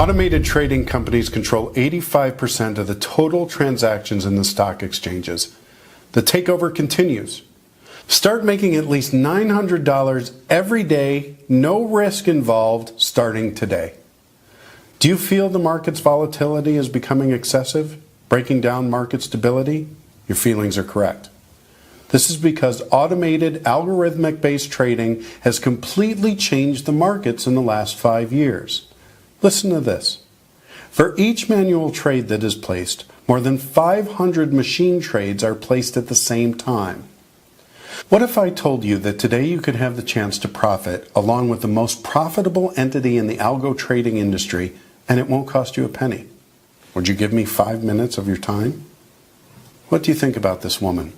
Automated trading companies control 85% of the total transactions in the stock exchanges. The takeover continues. Start making at least $900 every day, no risk involved, starting today. Do you feel the market's volatility is becoming excessive, breaking down market stability? Your feelings are correct. This is because automated, algorithmic-based trading has completely changed the markets in the last 5 years. Listen to this. For each manual trade that is placed, more than 500 machine trades are placed at the same time. What if I told you that today you could have the chance to profit along with the most profitable entity in the algo trading industry, and it won't cost you a penny? Would you give me 5 minutes of your time? What do you think about this woman?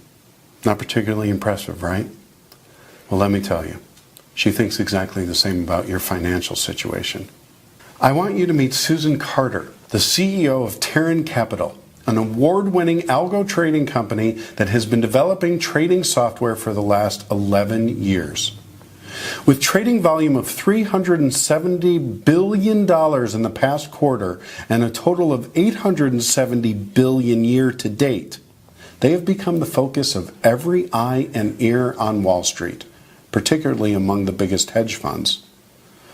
Not particularly impressive, right? Well, let me tell you, she thinks exactly the same about your financial situation. I want you to meet Susan Carter, the CEO of Terran Capital, an award-winning algo trading company that has been developing trading software for the last 11 years. With trading volume of $370 billion in the past quarter and a total of $870 billion year to date, they have become the focus of every eye and ear on Wall Street, particularly among the biggest hedge funds.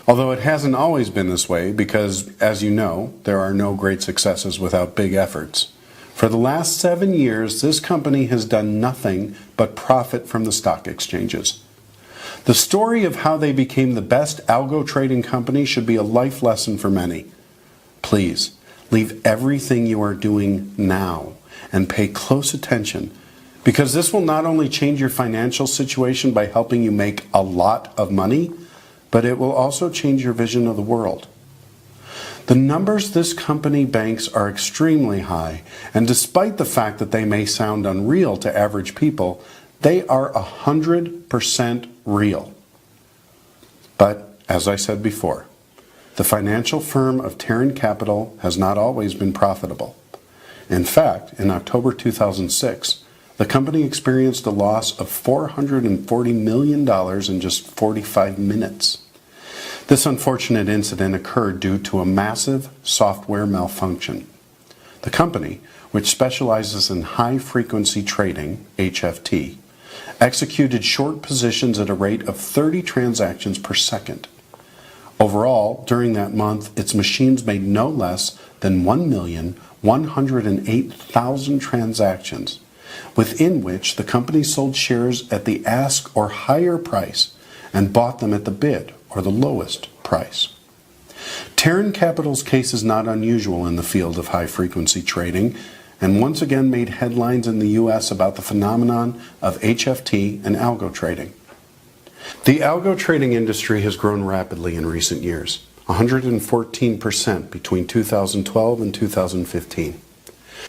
Although it hasn't always been this way because, as you know, there are no great successes without big efforts. For the last 7 years, this company has done nothing but profit from the stock exchanges. The story of how they became the best algo trading company should be a life lesson for many. Please, leave everything you are doing now and pay close attention, because this will not only change your financial situation by helping you make a lot of money, but it will also change your vision of the world. The numbers this company banks are extremely high, and despite the fact that they may sound unreal to average people, they are 100% real. But, as I said before, the financial firm of Terran Capital has not always been profitable. In fact, in October 2006, the company experienced a loss of $440 million in just 45 minutes. This unfortunate incident occurred due to a massive software malfunction. The company, which specializes in high-frequency trading, HFT, executed short positions at a rate of 30 transactions per second. Overall, during that month, its machines made no less than 1,108,000 transactions, within which the company sold shares at the ask or higher price and bought them at the bid or the lowest price. Terran Capital's case is not unusual in the field of high-frequency trading, and once again made headlines in the U.S. about the phenomenon of HFT and algo trading. The algo trading industry has grown rapidly in recent years, 114% between 2012 and 2015.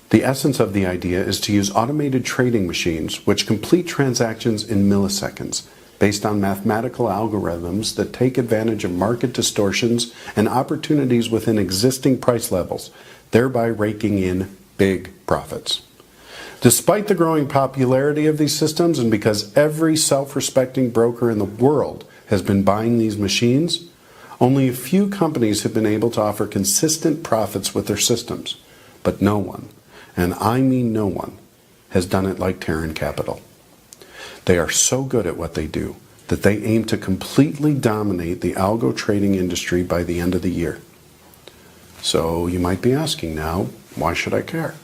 The essence of the idea is to use automated trading machines which complete transactions in milliseconds, based on mathematical algorithms that take advantage of market distortions and opportunities within existing price levels, thereby raking in big profits. Despite the growing popularity of these systems, and because every self-respecting broker in the world has been buying these machines, only a few companies have been able to offer consistent profits with their systems. But no one, and I mean no one, has done it like Terran Capital. They are so good at what they do that they aim to completely dominate the algo trading industry by the end of the year. So you might be asking now, why should I care?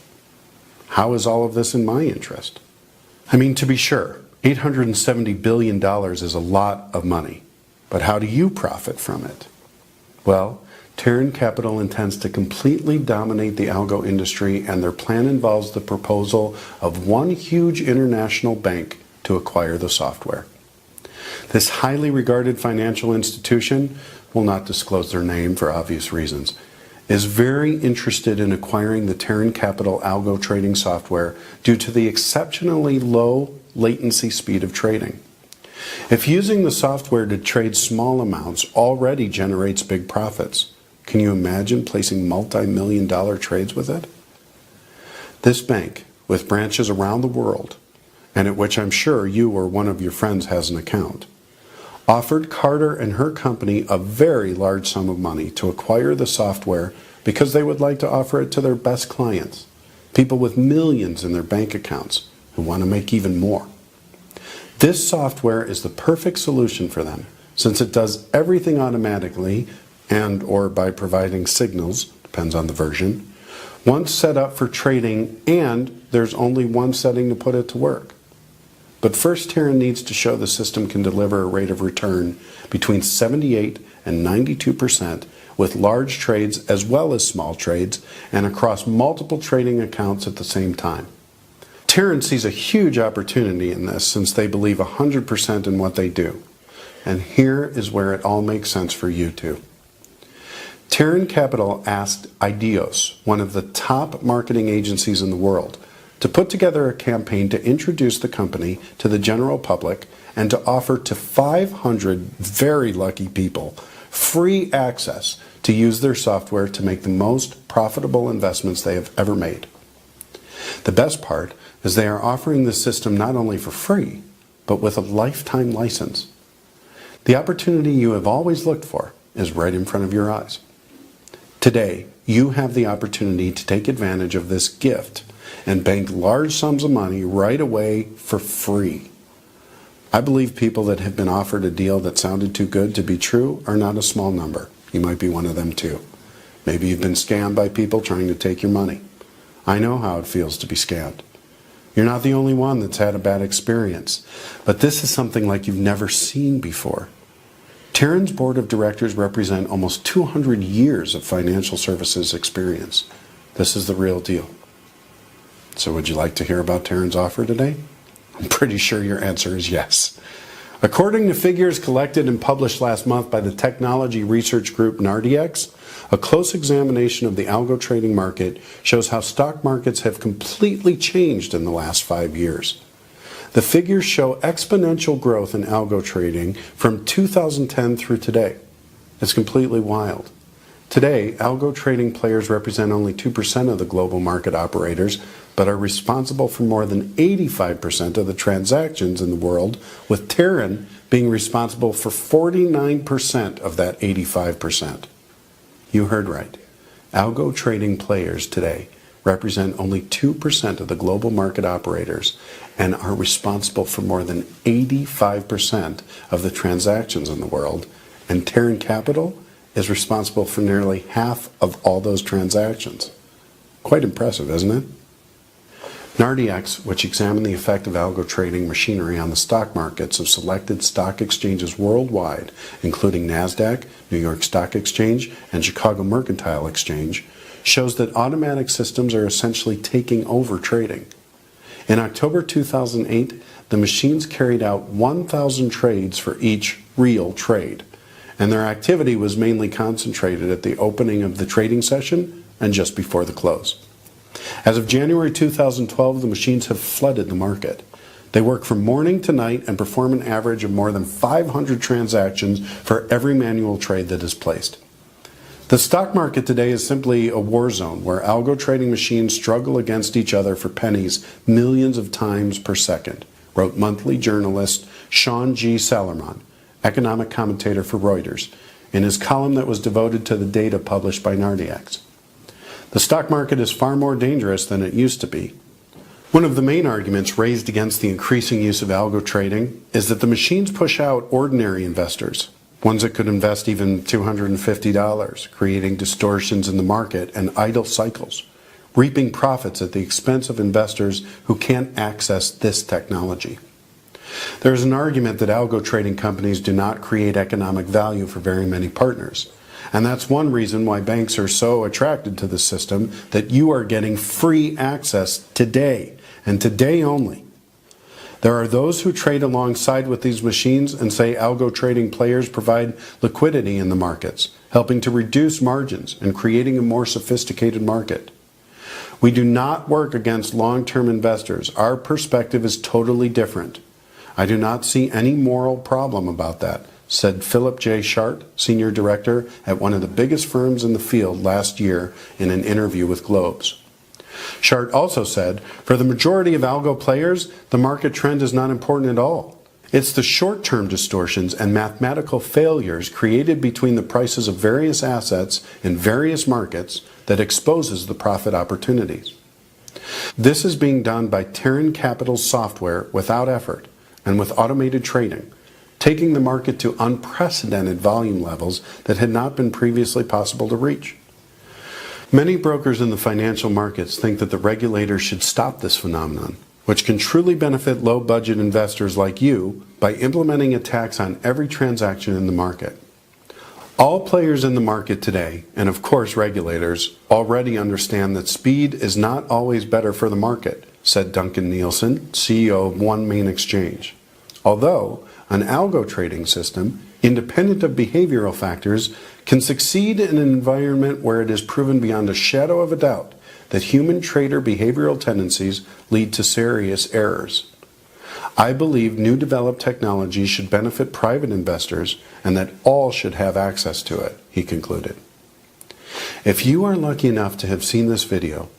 How is all of this in my interest? I mean, to be sure, $870 billion is a lot of money, but how do you profit from it? Well, Terran Capital intends to completely dominate the algo industry, and their plan involves the proposal of one huge international bank to acquire the software. This highly regarded financial institution, will not disclose their name for obvious reasons, is very interested in acquiring the Terran Capital algo trading software due to the exceptionally low latency speed of trading. If using the software to trade small amounts already generates big profits, can you imagine placing multi-million-dollar trades with it? This bank, with branches around the world, and at which I'm sure you or one of your friends has an account, offered Carter and her company a very large sum of money to acquire the software because they would like to offer it to their best clients, people with millions in their bank accounts who want to make even more. This software is the perfect solution for them since it does everything automatically and or by providing signals, depends on the version, once set up for trading, and there's only one setting to put it to work. But first, Terran needs to show the system can deliver a rate of return between 78 and 92% with large trades as well as small trades and across multiple trading accounts at the same time. Terran sees a huge opportunity in this since they believe 100% in what they do. And here is where it all makes sense for you too. Terran Capital asked Ideos, one of the top marketing agencies in the world, to put together a campaign to introduce the company to the general public and to offer to 500 very lucky people free access to use their software to make the most profitable investments they have ever made. The best part is they are offering the system not only for free, but with a lifetime license. The opportunity you have always looked for is right in front of your eyes. Today, you have the opportunity to take advantage of this gift and bank large sums of money right away for free. I believe people that have been offered a deal that sounded too good to be true are not a small number. You might be one of them too. Maybe you've been scammed by people trying to take your money. I know how it feels to be scammed. You're not the only one that's had a bad experience, but this is something like you've never seen before. Terran's board of directors represent almost 200 years of financial services experience. This is the real deal. So would you like to hear about Terran's offer today? I'm pretty sure your answer is yes. According to figures collected and published last month by the technology research group Nardix, a close examination of the algo trading market shows how stock markets have completely changed in the last 5 years. The figures show exponential growth in algo trading from 2010 through today. It's completely wild. Today, algo trading players represent only 2% of the global market operators, but are responsible for more than 85% of the transactions in the world, with Terran being responsible for 49% of that 85%. You heard right. Algo trading players today represent only 2% of the global market operators and are responsible for more than 85% of the transactions in the world, and Terran Capital is responsible for nearly half of all those transactions. Quite impressive, isn't it? Nardix, which examined the effect of algo trading machinery on the stock markets of selected stock exchanges worldwide, including NASDAQ, New York Stock Exchange, and Chicago Mercantile Exchange, shows that automatic systems are essentially taking over trading. In October 2008, the machines carried out 1,000 trades for each real trade, and their activity was mainly concentrated at the opening of the trading session and just before the close. As of January 2012, the machines have flooded the market. They work from morning to night and perform an average of more than 500 transactions for every manual trade that is placed. The stock market today is simply a war zone where algo trading machines struggle against each other for pennies millions of times per second, wrote monthly journalist Sean G. Salerman, economic commentator for Reuters, in his column that was devoted to the data published by Nardix. The stock market is far more dangerous than it used to be. One of the main arguments raised against the increasing use of algo trading is that the machines push out ordinary investors, ones that could invest even $250, creating distortions in the market and idle cycles, reaping profits at the expense of investors who can't access this technology. There is an argument that algo trading companies do not create economic value for very many partners. And that's one reason why banks are so attracted to the system, that you are getting free access today, and today only. There are those who trade alongside with these machines and say algo trading players provide liquidity in the markets, helping to reduce margins and creating a more sophisticated market. We do not work against long-term investors. Our perspective is totally different. I do not see any moral problem about that, said Philip J. Shart, senior director at one of the biggest firms in the field last year in an interview with Globes. Shart also said, for the majority of algo players, the market trend is not important at all. It's the short-term distortions and mathematical failures created between the prices of various assets in various markets that exposes the profit opportunities. This is being done by Terran Capital's software without effort and with automated trading, taking the market to unprecedented volume levels that had not been previously possible to reach. Many brokers in the financial markets think that the regulators should stop this phenomenon, which can truly benefit low-budget investors like you by implementing a tax on every transaction in the market. All players in the market today, and of course regulators, already understand that speed is not always better for the market, said Duncan Nielsen, CEO of One Main Exchange. Although an algo trading system, independent of behavioral factors, can succeed in an environment where it is proven beyond a shadow of a doubt that human trader behavioral tendencies lead to serious errors. I believe new developed technology should benefit private investors and that all should have access to it, he concluded. If you are lucky enough to have seen this video,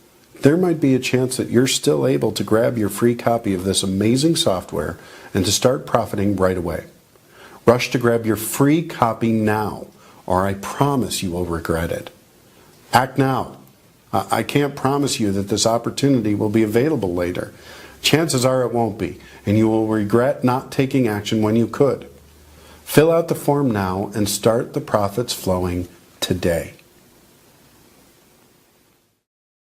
there might be a chance that you're still able to grab your free copy of this amazing software and to start profiting right away. Rush to grab your free copy now, or I promise you will regret it. Act now. I can't promise you that this opportunity will be available later. Chances are it won't be, and you will regret not taking action when you could. Fill out the form now and start the profits flowing today.